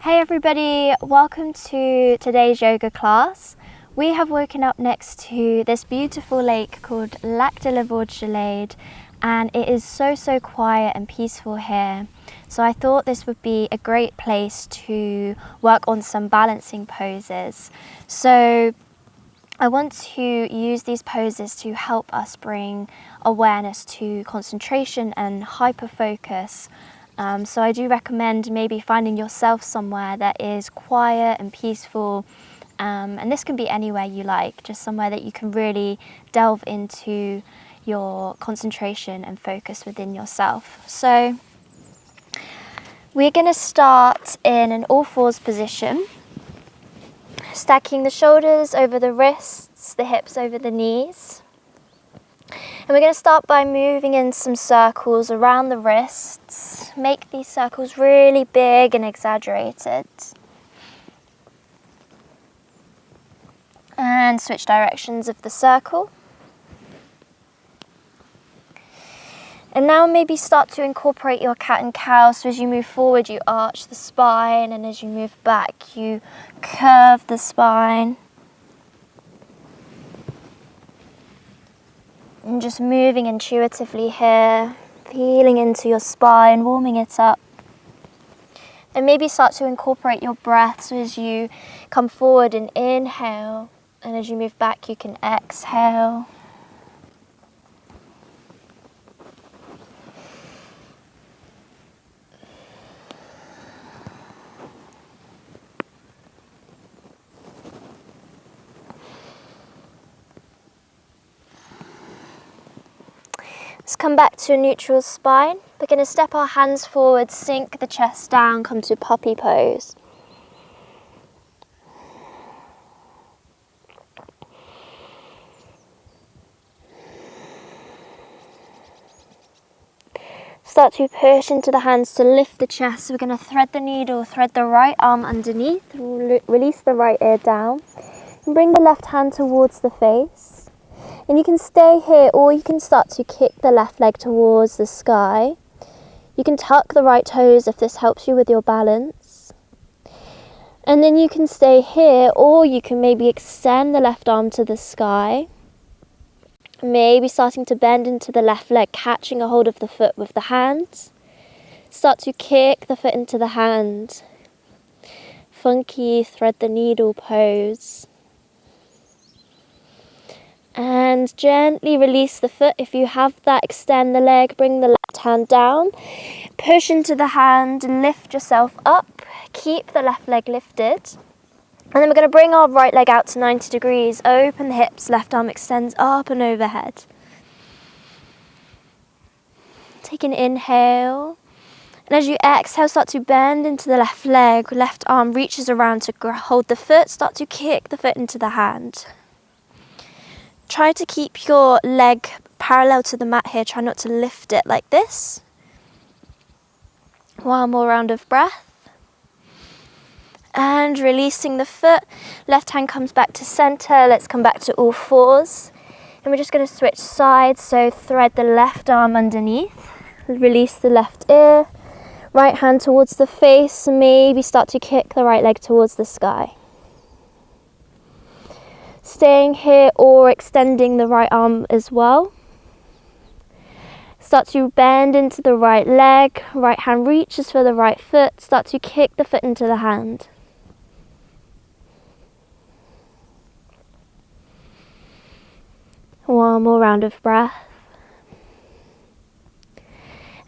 Hey everybody, welcome to today's yoga class. We have woken up next to this beautiful lake called Lac de la Gelade, and it is so quiet and peaceful here. So I thought this would be a great place to work on some balancing poses. So I want to use these poses to help us bring awareness to concentration and hyper-focus. So I do recommend maybe finding yourself somewhere that is quiet and peaceful, and this can be anywhere you like, just somewhere that you can really delve into your concentration and focus within yourself. So we're going to start in an all fours position, stacking the shoulders over the wrists, the hips over the knees. And we're going to start by moving in some circles around the wrists. Make these circles really big and exaggerated. And switch directions of the circle. And now maybe start to incorporate your cat and cow. So as you move forward, you arch the spine, and as you move back, you curve the spine. And just moving intuitively here, feeling into your spine, warming it up. And maybe start to incorporate your breath. So as you come forward and inhale, and as you move back, you can exhale. Let's come back to a neutral spine. We're going to step our hands forward, sink the chest down, come to puppy pose. Start to push into the hands to lift the chest. So we're going to thread the needle, thread the right arm underneath, release the right ear down, and bring the left hand towards the face. And you can stay here, or you can start to kick the left leg towards the sky. You can tuck the right toes if this helps you with your balance. And then you can stay here, or you can maybe extend the left arm to the sky. Maybe starting to bend into the left leg, catching a hold of the foot with the hand. Start to kick the foot into the hand. Funky thread the needle pose. And gently release the foot. If you have that, extend the leg, bring the left hand down. Push into the hand, lift yourself up. Keep the left leg lifted. And then we're going to bring our right leg out to 90 degrees. Open the hips, left arm extends up and overhead. Take an inhale. And as you exhale, start to bend into the left leg. Left arm reaches around to hold the foot. Start to kick the foot into the hand. Try to keep your leg parallel to the mat here. Try not to lift it like this. One more round of breath. And releasing the foot. Left hand comes back to center. Let's come back to all fours. And we're just going to switch sides. So thread the left arm underneath. Release the left ear. Right hand towards the face. Maybe start to kick the right leg towards the sky. Staying here or extending the right arm as well. Start to bend into the right leg. Right hand reaches for the right foot. Start to kick the foot into the hand. One more round of breath.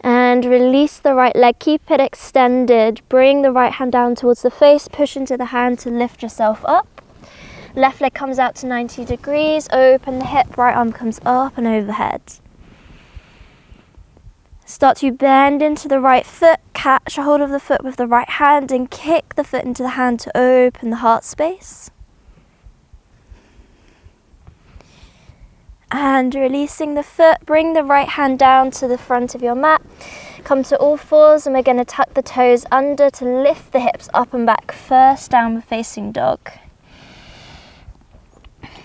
And release the right leg. Keep it extended. Bring the right hand down towards the face. Push into the hand to lift yourself up. Left leg comes out to 90 degrees, open the hip, right arm comes up and overhead. Start to bend into the right foot, catch a hold of the foot with the right hand and kick the foot into the hand to open the heart space. And releasing the foot, bring the right hand down to the front of your mat. Come to all fours and we're going to tuck the toes under to lift the hips up and back. First downward facing dog.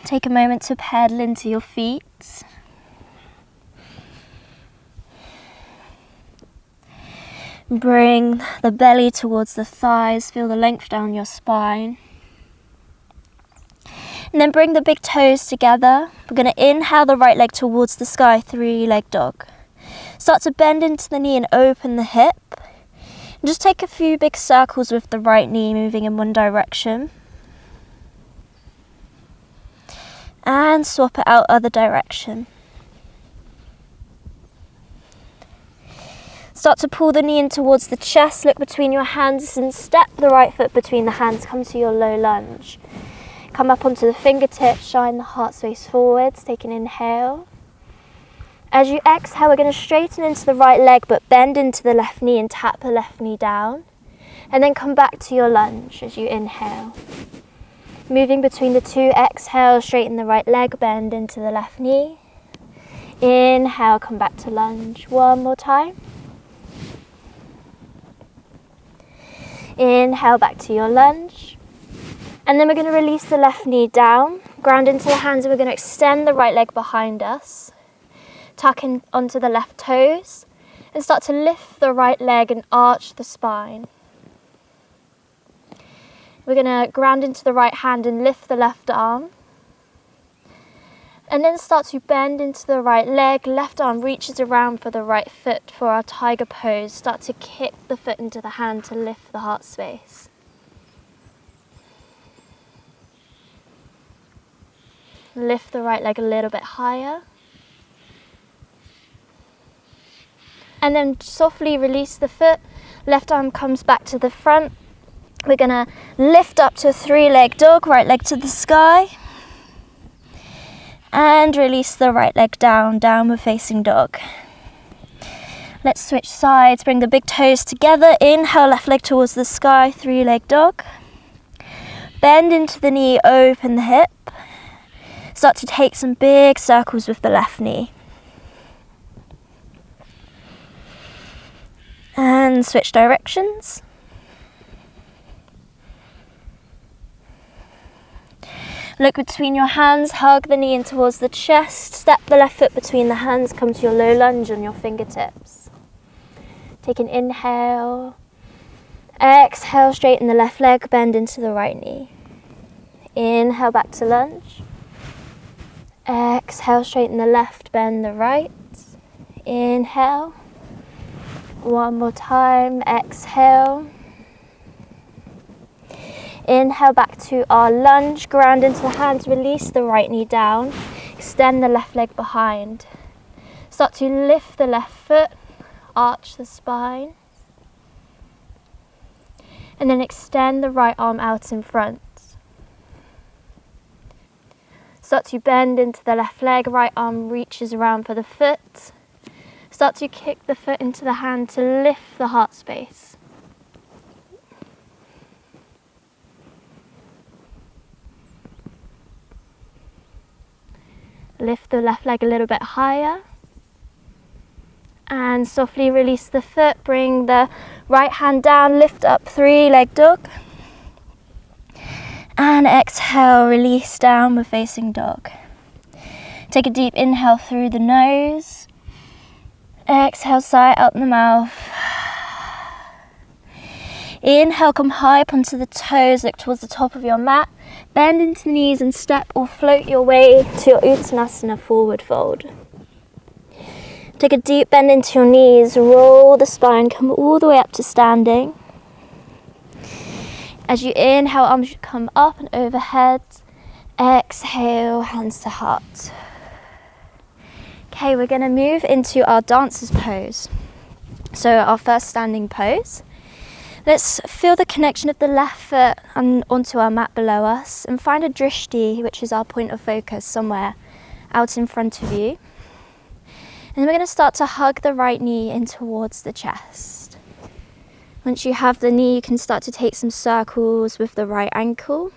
Take a moment to pedal into your feet. Bring the belly towards the thighs, feel the length down your spine. And then bring the big toes together. We're going to inhale the right leg towards the sky, 3-leg dog. Start to bend into the knee and open the hip. And just take a few big circles with the right knee, moving in one direction. And swap it out other direction. Start to pull the knee in towards the chest, look between your hands and step the right foot between the hands, come to your low lunge. Come up onto the fingertips, shine the heart space forwards, take an inhale. As you exhale, we're going to straighten into the right leg but bend into the left knee and tap the left knee down. And then come back to your lunge as you inhale. Moving between the two exhales, straighten the right leg, bend into the left knee. Inhale, come back to lunge. One more time. Inhale, back to your lunge. And then we're going to release the left knee down, ground into the hands, and we're going to extend the right leg behind us. Tuck in onto the left toes and start to lift the right leg and arch the spine. We're going to ground into the right hand and lift the left arm. And then start to bend into the right leg, left arm reaches around for the right foot for our tiger pose. Start to kick the foot into the hand to lift the heart space. Lift the right leg a little bit higher. And then softly release the foot. Left arm comes back to the front. We're going to lift up to a 3-leg dog, right leg to the sky. And release the right leg down, downward facing dog. Let's switch sides, bring the big toes together. Inhale, left leg towards the sky, 3-leg dog. Bend into the knee, open the hip. Start to take some big circles with the left knee. And switch directions. Look between your hands, hug the knee in towards the chest, step the left foot between the hands, come to your low lunge on your fingertips. Take an inhale. Exhale, straighten the left leg, bend into the right knee. Inhale, back to lunge. Exhale, straighten the left, bend the right. Inhale. One more time, exhale. Inhale, back to our lunge, ground into the hands, release the right knee down, extend the left leg behind. Start to lift the left foot, arch the spine. And then extend the right arm out in front. Start to bend into the left leg, right arm reaches around for the foot. Start to kick the foot into the hand to lift the heart space. Lift the left leg a little bit higher. And softly release the foot, bring the right hand down, lift up 3-leg dog. And exhale, release downward facing dog. Take a deep inhale through the nose. Exhale, sigh out the mouth. Inhale, come high up onto the toes, look towards the top of your mat. Bend into the knees and step or float your way to your Uttanasana forward fold. Take a deep bend into your knees, roll the spine, come all the way up to standing. As you inhale, arms should come up and overhead. Exhale, hands to heart. Okay, we're going to move into our dancer's pose. So our first standing pose. Let's feel the connection of the left foot onto our mat below us and find a drishti, which is our point of focus, somewhere out in front of you. And we're going to start to hug the right knee in towards the chest. Once you have the knee, you can start to take some circles with the right ankle.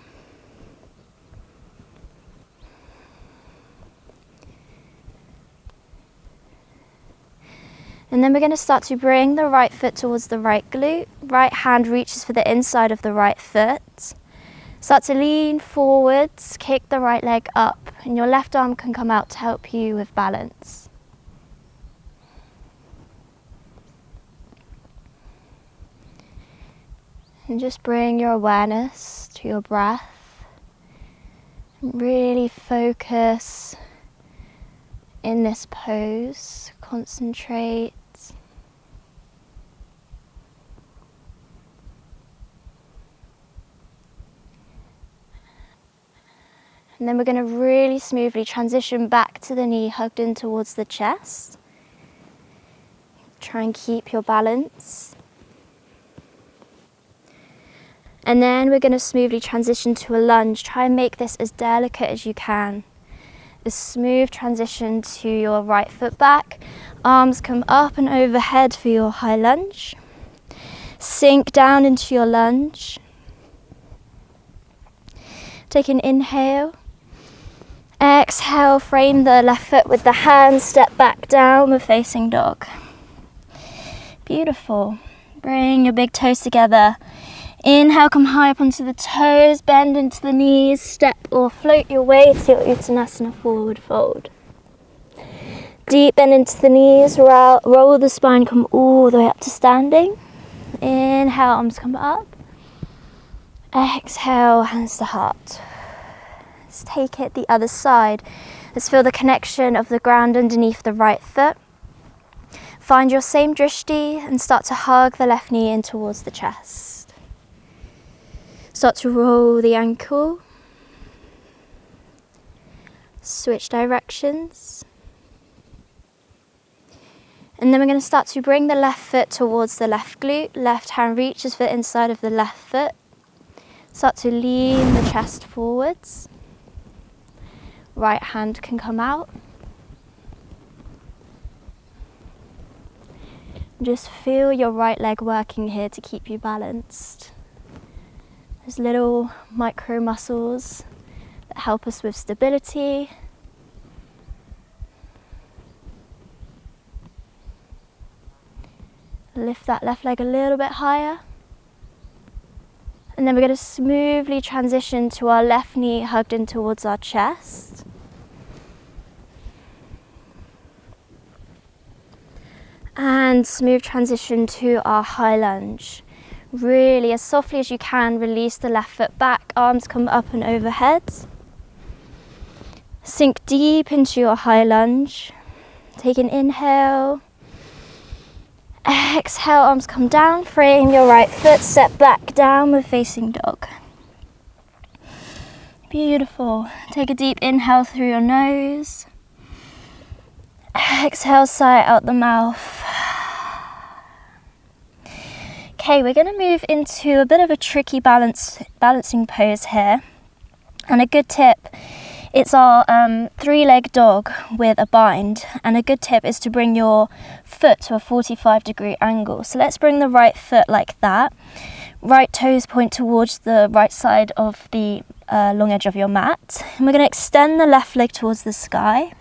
And then we're going to start to bring the right foot towards the right glute. Right hand reaches for the inside of the right foot. Start to lean forwards, kick the right leg up, and your left arm can come out to help you with balance. And just bring your awareness to your breath. Really focus in this pose. Concentrate. And then we're going to really smoothly transition back to the knee hugged in towards the chest. Try and keep your balance. And then we're going to smoothly transition to a lunge. Try and make this as delicate as you can. A smooth transition to your right foot back. Arms come up and overhead for your high lunge. Sink down into your lunge. Take an inhale. Exhale, frame the left foot with the hands, step back down, we're facing dog. Beautiful. Bring your big toes together. Inhale, come high up onto the toes, bend into the knees, step or float your way to your Uttanasana forward fold. Deep bend into the knees, roll the spine, come all the way up to standing. Inhale, arms come up. Exhale, hands to heart. Let's take it the other side. Let's feel the connection of the ground underneath the right foot. Find your same drishti and start to hug the left knee in towards the chest. Start to roll the ankle. Switch directions. And then we're going to start to bring the left foot towards the left glute. Left hand reaches for the inside of the left foot. Start to lean the chest forwards. Right hand can come out. Just feel your right leg working here to keep you balanced. There's little micro muscles that help us with stability. Lift that left leg a little bit higher. And then we're going to smoothly transition to our left knee hugged in towards our chest. And smooth transition to our high lunge. Really, as softly as you can, release the left foot back, arms come up and overhead. Sink deep into your high lunge. Take an inhale. Exhale, arms come down, frame your right foot, step back down, we're facing dog. Beautiful. Take a deep inhale through your nose. Exhale, sigh out the mouth. Okay, we're going to move into a bit of a tricky balancing pose here. And a good tip, it's our three-leg dog with a bind. And a good tip is to bring your foot to a 45-degree angle. So let's bring the right foot like that. Right toes point towards the right side of the long edge of your mat. And we're going to extend the left leg towards the sky.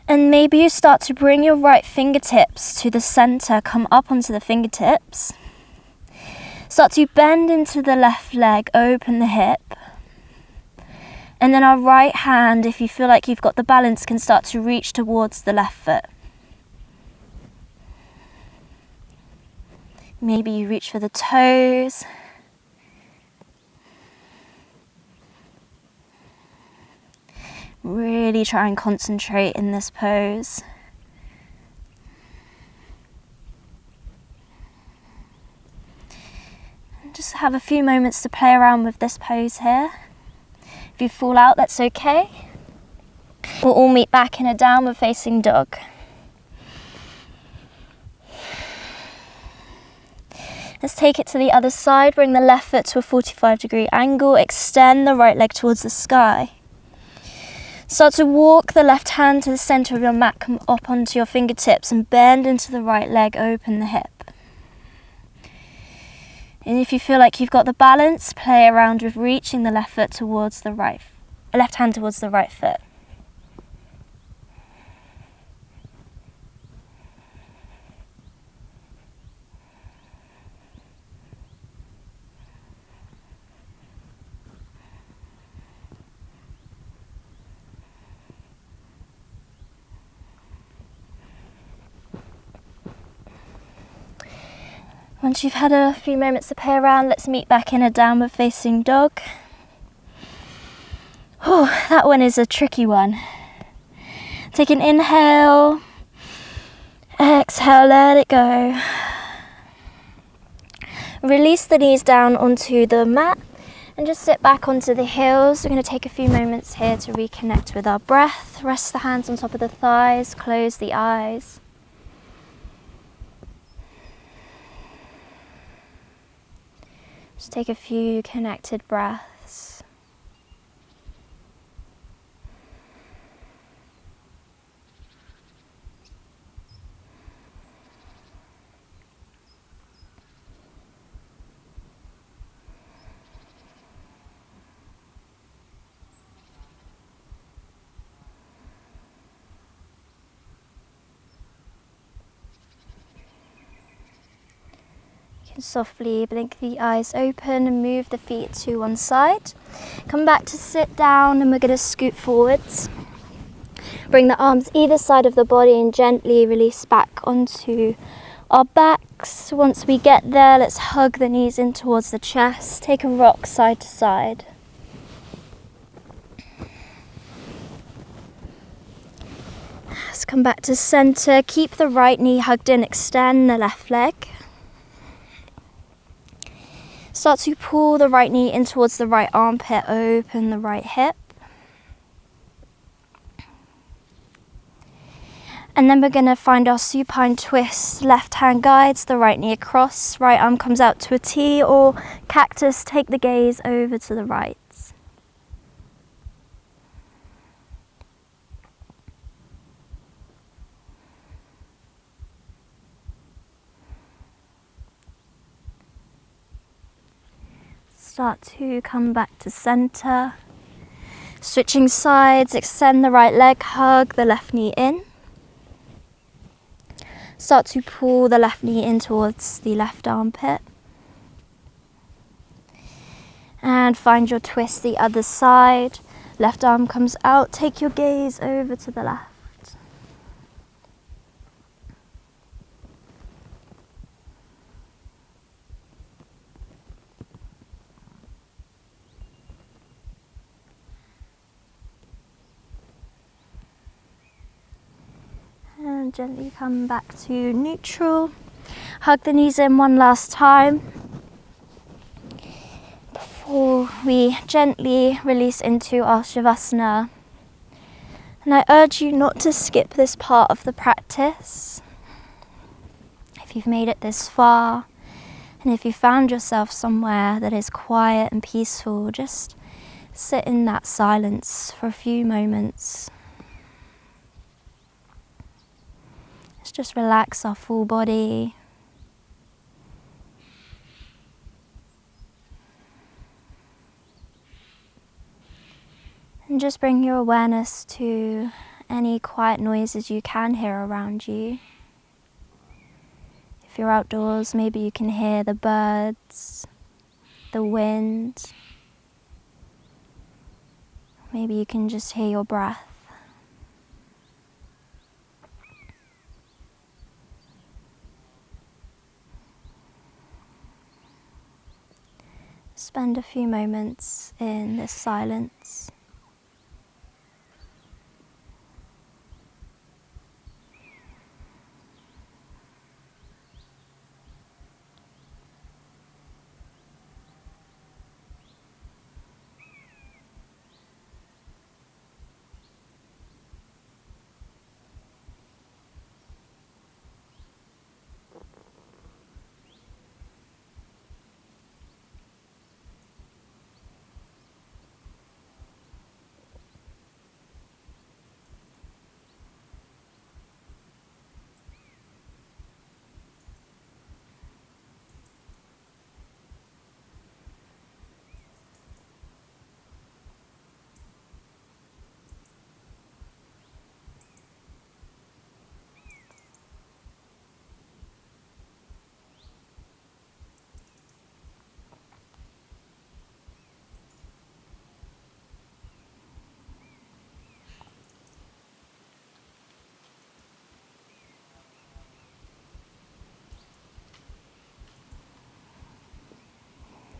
And maybe you start to bring your right fingertips to the center, come up onto the fingertips. Start to bend into the left leg, open the hip. And then our right hand, if you feel like you've got the balance, can start to reach towards the left foot. Maybe you reach for the toes. Really try and concentrate in this pose. And just have a few moments to play around with this pose here. If you fall out, that's okay. We'll all meet back in a downward facing dog. Let's take it to the other side. Bring the left foot to a 45-degree angle. Extend the right leg towards the sky. Start to walk the left hand to the center of your mat, come up onto your fingertips and bend into the right leg, open the hip. And if you feel like you've got the balance, play around with reaching the left hand towards the right foot. Once you've had a few moments to play around, let's meet back in a downward facing dog. Oh, that one is a tricky one. Take an inhale, exhale, let it go. Release the knees down onto the mat and just sit back onto the heels. We're going to take a few moments here to reconnect with our breath. Rest the hands on top of the thighs, close the eyes. Just take a few connected breaths. You can softly blink the eyes open and move the feet to one side. Come back to sit down and we're going to scoot forwards. Bring the arms either side of the body and gently release back onto our backs. Once we get there, let's hug the knees in towards the chest. Take a rock side to side. Let's come back to center. Keep the right knee hugged in, extend the left leg. Start to pull the right knee in towards the right armpit, open the right hip. And then we're going to find our supine twist. Left hand guides the right knee across, right arm comes out to a T or cactus. Take the gaze over to the right. Start to come back to center. Switching sides, extend the right leg, hug the left knee in. Start to pull the left knee in towards the left armpit. And find your twist the other side. Left arm comes out, take your gaze over to the left. And gently come back to neutral. Hug the knees in one last time before we gently release into our Shavasana. And I urge you not to skip this part of the practice. If you've made it this far, and if you found yourself somewhere that is quiet and peaceful, just sit in that silence for a few moments. Let's just relax our full body. And just bring your awareness to any quiet noises you can hear around you. If you're outdoors, maybe you can hear the birds, the wind. Maybe you can just hear your breath. Spend a few moments in this silence.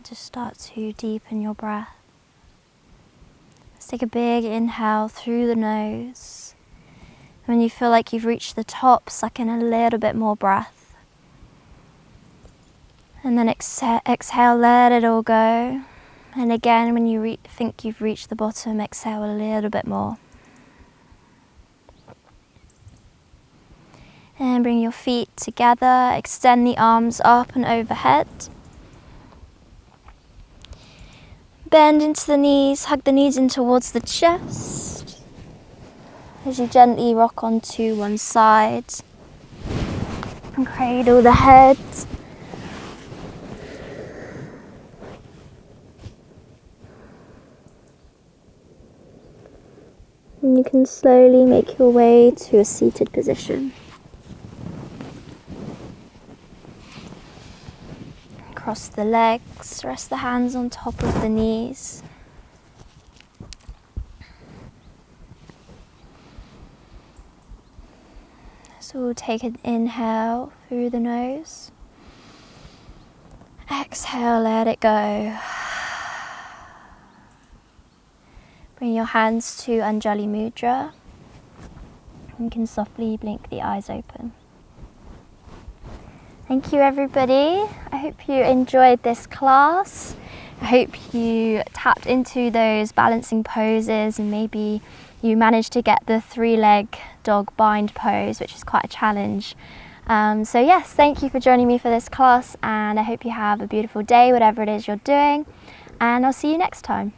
Just start to deepen your breath. Let's take a big inhale through the nose. When you feel like you've reached the top, suck in a little bit more breath. And then exhale, let it all go. And again, when you think you've reached the bottom, exhale a little bit more. And bring your feet together, extend the arms up and overhead. Bend into the knees, hug the knees in towards the chest. As you gently rock onto one side. And cradle the head. And you can slowly make your way to a seated position. Cross the legs, rest the hands on top of the knees. So we'll take an inhale through the nose. Exhale, let it go. Bring your hands to Anjali Mudra. You can softly blink the eyes open. Thank you, everybody. I hope you enjoyed this class. I hope you tapped into those balancing poses and maybe you managed to get the 3-leg dog bind pose, which is quite a challenge. So yes, thank you for joining me for this class, and I hope you have a beautiful day, whatever it is you're doing, and I'll see you next time.